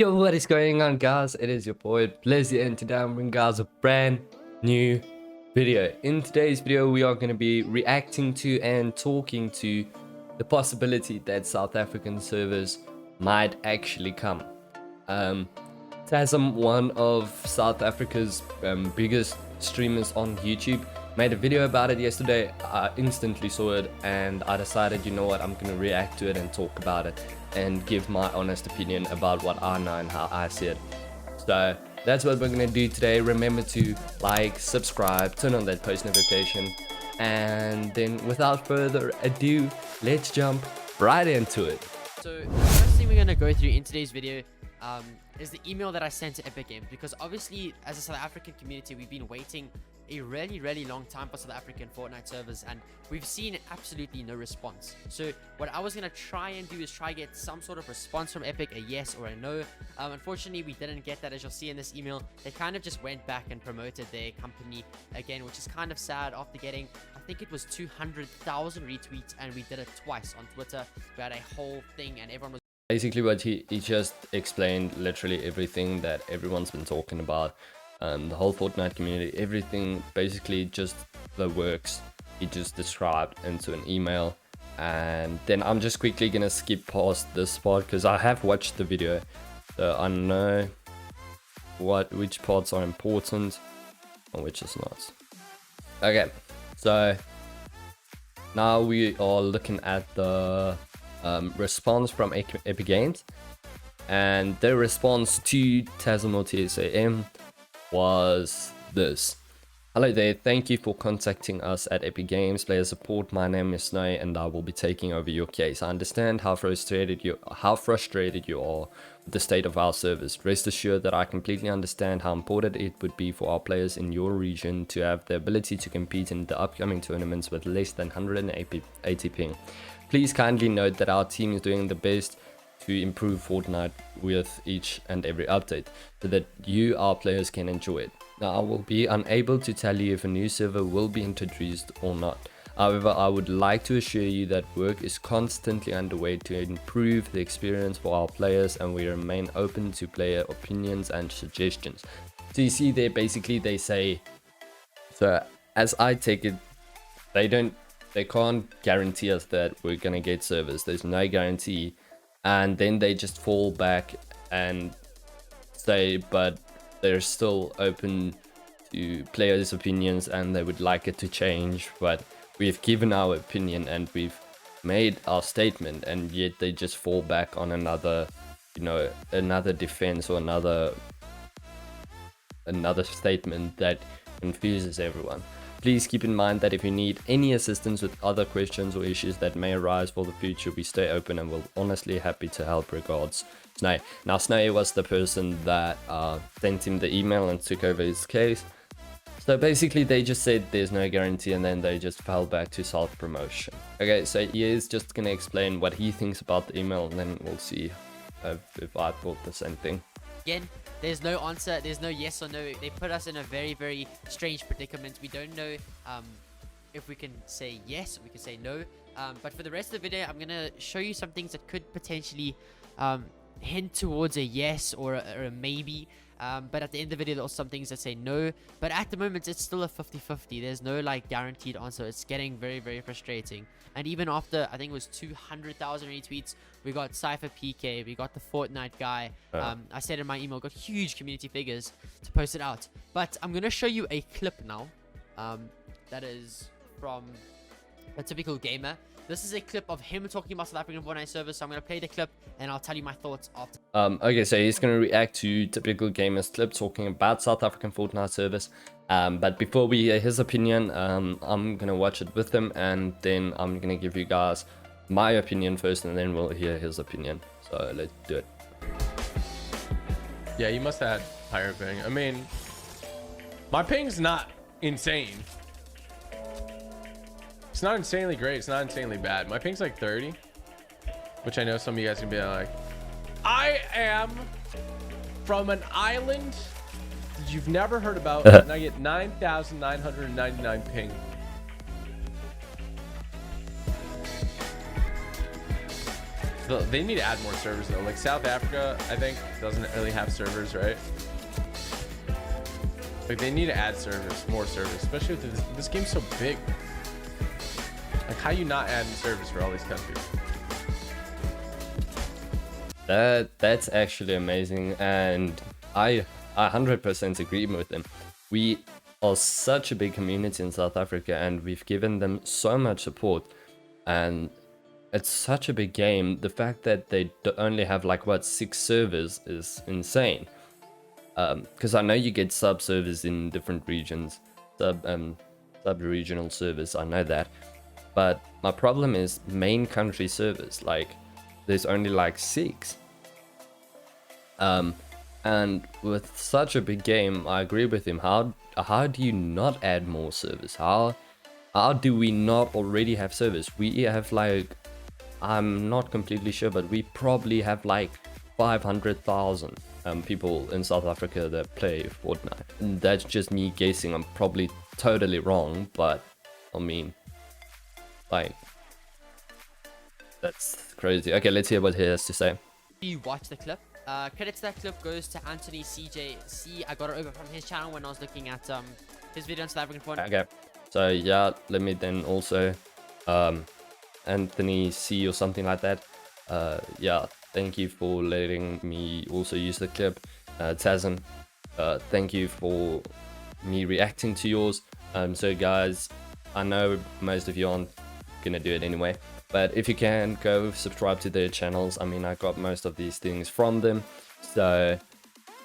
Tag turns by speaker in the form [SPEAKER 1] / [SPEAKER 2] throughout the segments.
[SPEAKER 1] Yo, what is going on, guys? It is your boy Blizzy, and today I'm bringing guys a brand new video. In today's video, we are going to be reacting to and talking to the possibility that South African servers might actually come. Tasm, one of South Africa's biggest streamers on YouTube, made a video about it yesterday. I instantly saw it and I decided, you know what, I'm gonna react to it and talk about it and give my honest opinion about what I know and how I see it. So that's what we're gonna do today. Remember to like, subscribe, turn on that post notification, and then without further ado, let's jump right into it.
[SPEAKER 2] So the first thing we're going to go through in today's video is the email that I sent to Epic Games, because obviously as a South African community we've been waiting a really long time for South African Fortnite servers, and we've seen absolutely no response. So what I was going to try and do is try get some sort of response from Epic, a yes or a no. Unfortunately we didn't get that. As you'll see in this email, they kind of just went back and promoted their company again, which is kind of sad. After getting, I think it was 200,000 retweets, and we did it twice on Twitter. We had a whole thing and everyone was
[SPEAKER 1] Basically what he just explained, literally everything that everyone's been talking about, the whole Fortnite community, everything, basically just the works he just described into an email. And then I'm just quickly gonna skip past this part because I have watched the video, so I know which parts are important and which is not. Okay, so now we are looking at the response from Epic Games, and their response to TSAM was this: "Hello there, thank you for contacting us at Epic Games Player Support. My name is Snow and I will be taking over your case. I understand how frustrated you are with the state of our servers. Rest assured that I completely understand how important it would be for our players in your region to have the ability to compete in the upcoming tournaments with less than 180 ping. Please kindly note that our team is doing the best to improve Fortnite with each and every update so that you, our players, can enjoy it. Now, I will be unable to tell you if a new server will be introduced or not. However, I would like to assure you that work is constantly underway to improve the experience for our players, and we remain open to player opinions and suggestions." So you see there, basically they say, so as I take it, they can't guarantee us that we're gonna get servers. There's no guarantee. And then they just fall back and say, but they're still open to players' opinions and they would like it to change. But we've given our opinion and we've made our statement, and yet they just fall back on another, another defense or another statement that confuses everyone. Please keep in mind that if you need any assistance with other questions or issues that may arise for the future, we stay open and we're honestly happy to help. Regards, Snay. Now, Snay was the person that sent him the email and took over his case. So basically they just said there's no guarantee, and then they just fell back to self-promotion. Okay, so he is just going to explain what he thinks about the email, and then we'll see if I thought the same thing.
[SPEAKER 2] Again, there's no answer, there's no yes or no. They put us in a very strange predicament. We don't know if we can say yes or we can say no. But for the rest of the video, I'm going to show you some things that could potentially hint towards a yes or a maybe. But at the end of the video, there's some things that say no. But at the moment, it's still a 50-50. There's no guaranteed answer. It's getting very frustrating. And even after, I think it was 200,000 retweets, we got Cypher PK, we got the Fortnite guy. I said in my email, got huge community figures to post it out. But I'm going to show you a clip now that is from a typical gamer. This is a clip of him talking about South African Fortnite servers, so I'm going to play the clip and I'll tell you my thoughts after.
[SPEAKER 1] Okay, so he's going to react to typical gamer's clip talking about South African Fortnite servers. But before we hear his opinion, I'm going to watch it with him, and then I'm going to give you guys my opinion first, and then we'll hear his opinion. So let's do it.
[SPEAKER 3] Yeah, you must have had higher ping. I mean, my ping's not insane. It's not insanely great. It's not insanely bad. My ping's like 30, which I know some of you guys can be like, I am from an island that you've never heard about, and I get 9,999 ping. They need to add more servers though. Like South Africa, I think, doesn't really have servers, right? Like they need to add servers, more servers, especially with this game's so big. Like how you not adding servers for all these countries?
[SPEAKER 1] That's actually amazing, and I 100% agree with them. We are such a big community in South Africa, and we've given them so much support, and it's such a big game. The fact that they only have like what 6 servers is insane. Because I know you get sub servers in different regions, sub-regional servers. I know that, but my problem is main country servers. Like there's only like 6. And with such a big game, I agree with him. How do you not add more servers? How do we not already have servers? We have like, I'm not completely sure, but we probably have like 500,000 people in South Africa that play Fortnite. And that's just me guessing. I'm probably totally wrong, but I mean, like, that's crazy. Okay, let's hear what he has to say.
[SPEAKER 2] You watch the clip. Credit to that clip goes to Anthony CJC. I got it over from his channel when I was looking at his video on South African Fortnite.
[SPEAKER 1] Okay, so yeah, let me then also Anthony C or something like that. Yeah, thank you for letting me also use the clip. Tazan, thank you for me reacting to yours. So guys, I know most of you aren't gonna do it anyway, but if you can, go subscribe to their channels. I mean, I got most of these things from them, so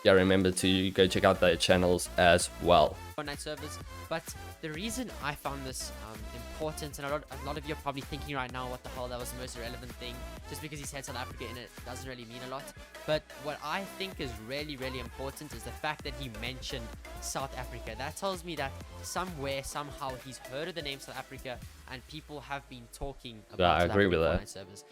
[SPEAKER 1] yeah, remember to go check out their channels as well.
[SPEAKER 2] Fortnite servers. But the reason I found this important, and a lot of you are probably thinking right now, what the hell, that was the most irrelevant thing, just because he said South Africa in it doesn't really mean a lot. But what I think is really, really important is the fact that he mentioned South Africa. That tells me that somewhere, somehow, he's heard of the name South Africa, and people have been talking about
[SPEAKER 1] Yeah, I
[SPEAKER 2] South
[SPEAKER 1] agree
[SPEAKER 2] African
[SPEAKER 1] with that.
[SPEAKER 2] Fortnite servers.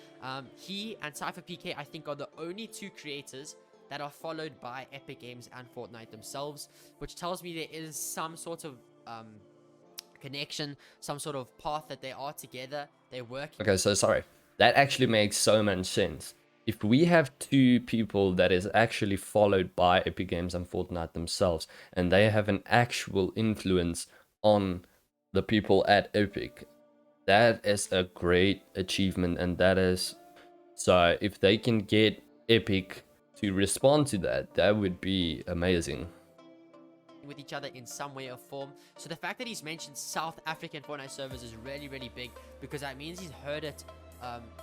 [SPEAKER 2] He and Cypher PK, I think, are the only 2 creators that are followed by Epic Games and Fortnite themselves, which tells me there is some sort of connection, some sort of path that they are together, they're working.
[SPEAKER 1] Okay, so sorry, that actually makes so much sense. If we have 2 people that is actually followed by Epic Games and Fortnite themselves, and they have an actual influence on the people at Epic, that is a great achievement. And that is, so if they can get Epic to respond to that, that would be amazing
[SPEAKER 2] with each other in some way or form. So the fact that he's mentioned South African Fortnite servers is really, really big, because that means he's heard it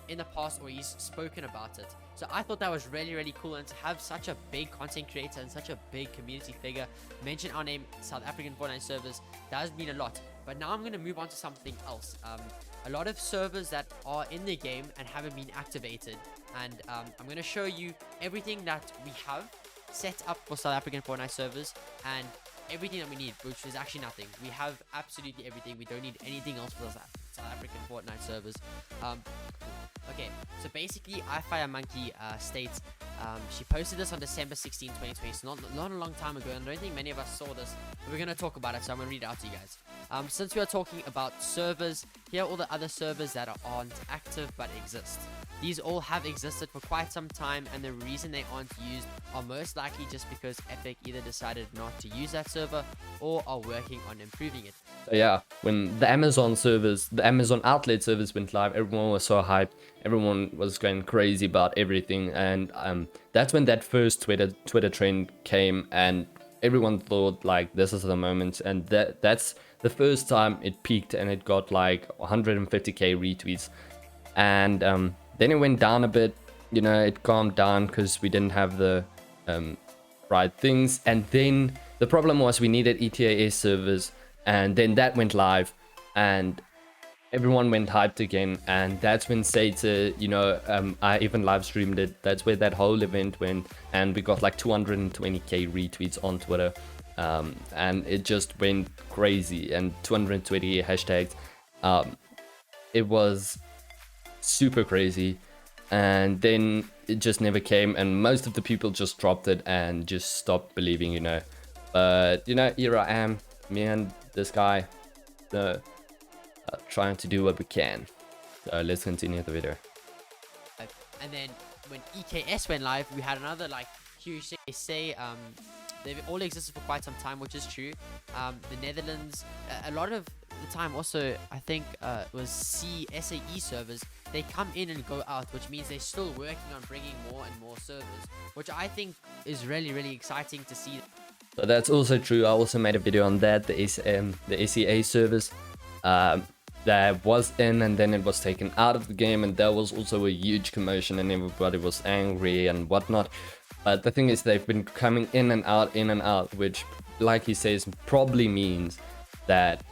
[SPEAKER 2] in the past, or he's spoken about it. So I thought that was really, really cool, and to have such a big content creator and such a big community figure mention our name, South African Fortnite servers, does mean a lot. But now I'm going to move on to something else. A lot of servers that are in the game and haven't been activated, and I'm going to show you everything that we have set up for South African Fortnite servers, and everything that we need, which is actually nothing. We have absolutely everything. We don't need anything else for South African Fortnite servers. Okay, so basically, iFireMonkey states, she posted this on December 16, 2020, so not a long time ago, and I don't think many of us saw this, but we're going to talk about it, so I'm going to read it out to you guys. Since we are talking about servers, here are all the other servers that aren't active but exist. These all have existed for quite some time, and the reason they aren't used are most likely just because Epic either decided not to use that server or are working on improving it.
[SPEAKER 1] So yeah, when the Amazon servers, the Amazon outlet servers went live, everyone was so hyped, everyone was going crazy about everything, and that's when that first Twitter trend came, and everyone thought like this is the moment, and that's the first time it peaked, and it got like 150k retweets, and then it went down a bit, you know, it calmed down because we didn't have the right things, and then the problem was we needed ETAS servers, and then that went live, and everyone went hyped again, and that's when Sata, you know, I even live streamed it. That's where that whole event went, and we got like 220k retweets on Twitter, and it just went crazy, and 220 hashtags. It was super crazy, and then it just never came, and most of the people just dropped it and just stopped believing, you know. But you know, here I am, me and this guy, trying to do what we can. So let's continue the video.
[SPEAKER 2] And then when EKS went live, we had another like huge thing. They say they've all existed for quite some time, which is true. The Netherlands, a lot of the time also, I think it was SAE servers, they come in and go out, which means they're still working on bringing more and more servers, which I think is really, really exciting to see.
[SPEAKER 1] So that's also true. I also made a video on that, the SEA service that was in, and then it was taken out of the game, and that was also a huge commotion and everybody was angry and whatnot. But the thing is, they've been coming in and out, which, like he says, probably means that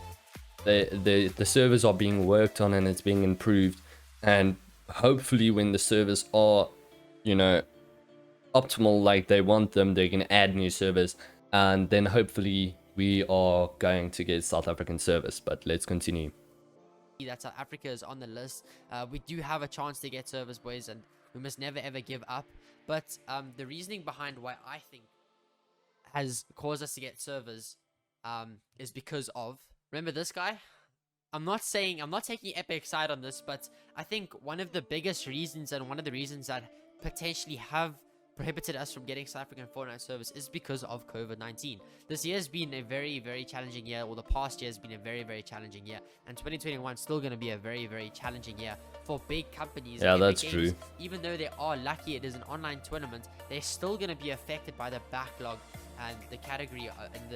[SPEAKER 1] the servers are being worked on and it's being improved. And hopefully when the servers are, you know, optimal like they want them, they can add new servers, and then hopefully we are going to get South African servers. But let's continue.
[SPEAKER 2] That South Africa is on the list. We do have a chance to get servers, boys, and we must never ever give up. But the reasoning behind why I think has caused us to get servers is because of, remember this guy? I'm not taking Epic side on this, but I think one of the biggest reasons, and one of the reasons that potentially have prohibited us from getting South African Fortnite service, is because of COVID-19. This year has been a very, very challenging year, or the past year has been a very, very challenging year, and 2021 is still going to be a very, very challenging year for big companies.
[SPEAKER 1] Yeah,
[SPEAKER 2] Epic
[SPEAKER 1] that's
[SPEAKER 2] Games,
[SPEAKER 1] true.
[SPEAKER 2] even though they are lucky it is an online tournament, they're still going to be affected by the backlog and the category and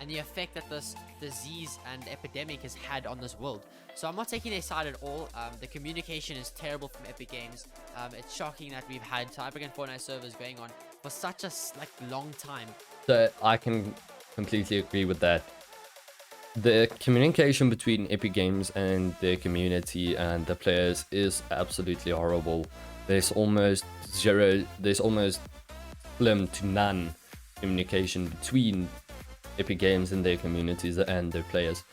[SPEAKER 2] the effect that this disease and epidemic has had on this world. So I'm not taking their side at all. The communication is terrible from Epic Games. It's shocking that we've had South African Fortnite servers going on for such a long time.
[SPEAKER 1] So I can completely agree with that. The communication between Epic Games and their community and the players is absolutely horrible. There's almost slim to none communication between Epic Games and their communities and their players.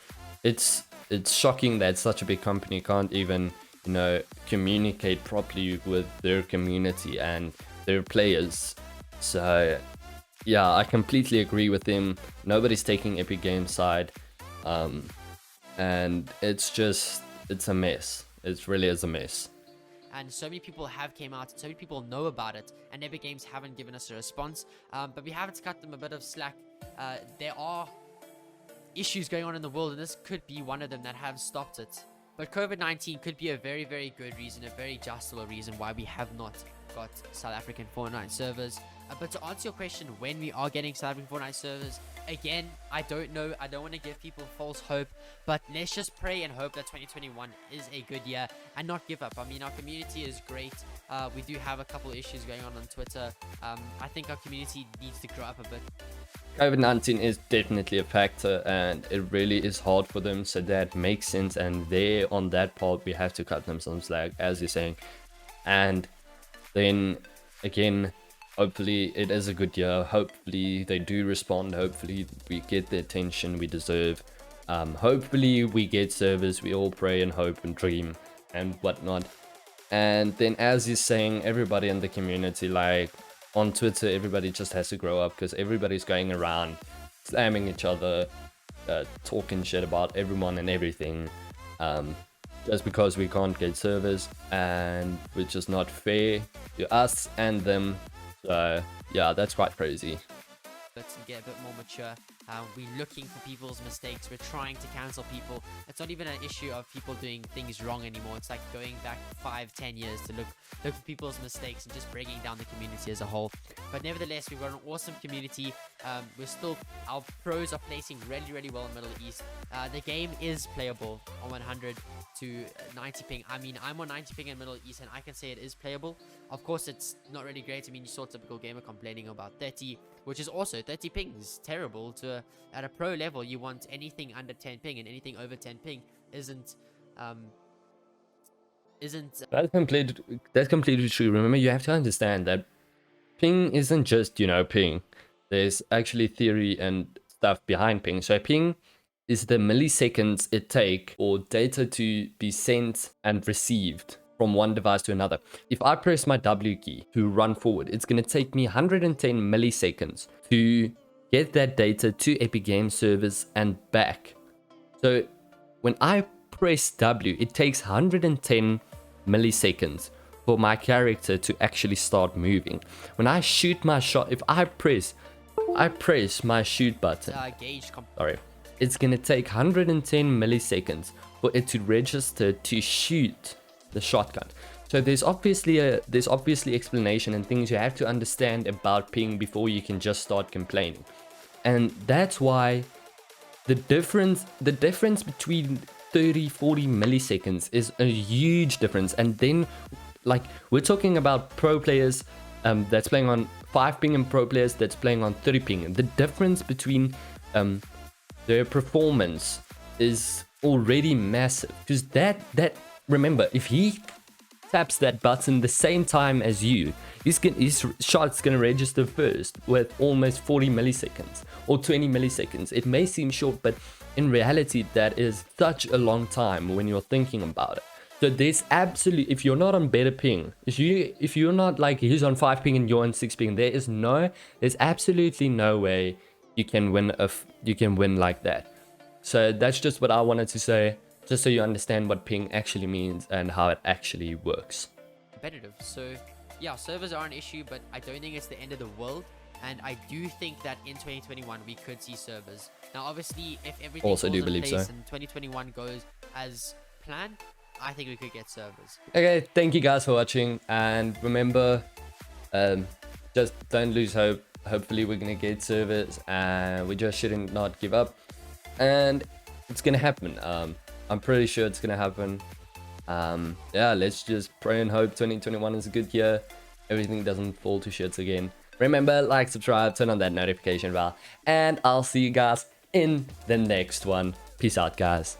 [SPEAKER 1] It's shocking that such a big company can't even, you know, communicate properly with their community and their players. So yeah, I completely agree with him. Nobody's taking Epic Games side, and it's a mess. It really is a mess.
[SPEAKER 2] And so many people have came out, so many people know about it, and Epic Games haven't given us a response. But we have to cut them a bit of slack. There are issues going on in the world, and this could be one of them that have stopped it. But COVID-19 could be a very, very good reason, a very justable reason why we have not got South African Fortnite servers. But to answer your question, when we are getting South African Fortnite servers, again, I don't know. I don't want to give people false hope, but let's just pray and hope that 2021 is a good year and not give up. I mean, our community is great. We do have a couple of issues going on Twitter. I think our community needs to grow up a bit.
[SPEAKER 1] COVID-19 is definitely a factor, and it really is hard for them, so that makes sense. And there, on that part, we have to cut them some slack, as you're saying. And then again, hopefully it is a good year. Hopefully they do respond. Hopefully we get the attention we deserve. Hopefully we get servers. We all pray and hope and dream and whatnot. And then, as he's saying, everybody in the community, like on Twitter, everybody just has to grow up, because everybody's going around slamming each other, talking shit about everyone and everything, just because we can't get servers, and which is not fair to us and them. So yeah, that's quite crazy.
[SPEAKER 2] Let's get a bit more mature. We're looking for people's mistakes. We're trying to cancel people. It's not even an issue of people doing things wrong anymore. It's like going back 5-10 years to look for people's mistakes and just bringing down the community as a whole. But nevertheless, we've got an awesome community. Our pros are placing really, really well in Middle East. The game is playable on 100 to 90 ping. I mean, I'm on 90 ping in Middle East, and I can say it is playable. Of course, it's not really great. I mean, you saw a typical gamer complaining about 30, which is also 30 ping is terrible. At a pro level, you want anything under 10 ping, and anything over 10 ping isn't.
[SPEAKER 1] That's completely true. Remember, you have to understand that ping isn't just, you know, ping. There's actually theory and stuff behind ping. So ping is the milliseconds it takes for data to be sent and received from one device to another. If I press my W key to run forward, it's going to take me 110 milliseconds to get that data to Epic Games servers and back. So when I press W, it takes 110 milliseconds for my character to actually start moving. When I shoot my shot, if I press my shoot button,
[SPEAKER 2] Gauge
[SPEAKER 1] sorry, it's gonna take 110 milliseconds for it to register to shoot the shotgun. So there's obviously explanation and things you have to understand about ping before you can just start complaining. And that's why the difference between 30-40 milliseconds is a huge difference. And then, like, we're talking about pro players that's playing on 5 ping and pro players that's playing on 30 ping. And the difference between their performance is already massive, because that remember, if he taps that button the same time as you, his shot's gonna register first with almost 40 milliseconds or 20 milliseconds. It may seem short, but in reality that is such a long time when you're thinking about it. So there's absolutely, if you're not on better ping, if you're not like he's on 5 ping and you're on 6 ping, there's absolutely no way you can win like that. So that's just what I wanted to say, just so you understand what ping actually means and how it actually works.
[SPEAKER 2] Competitive. So yeah, servers are an issue, but I don't think it's the end of the world. And I do think that in 2021 we could see servers. Now obviously, if everything
[SPEAKER 1] Also
[SPEAKER 2] falls
[SPEAKER 1] do
[SPEAKER 2] in
[SPEAKER 1] believe
[SPEAKER 2] place
[SPEAKER 1] so.
[SPEAKER 2] and 2021 goes as planned, I think we could get servers.
[SPEAKER 1] Okay, thank you guys for watching, and remember, just don't lose hope. Hopefully we're gonna get servers, and we just shouldn't not give up, and it's gonna happen. I'm pretty sure it's gonna happen. Yeah, let's just pray and hope 2021 is a good year, everything doesn't fall to shits again. Remember, like, subscribe, turn on that notification bell, and I'll see you guys in the next one. Peace out, guys.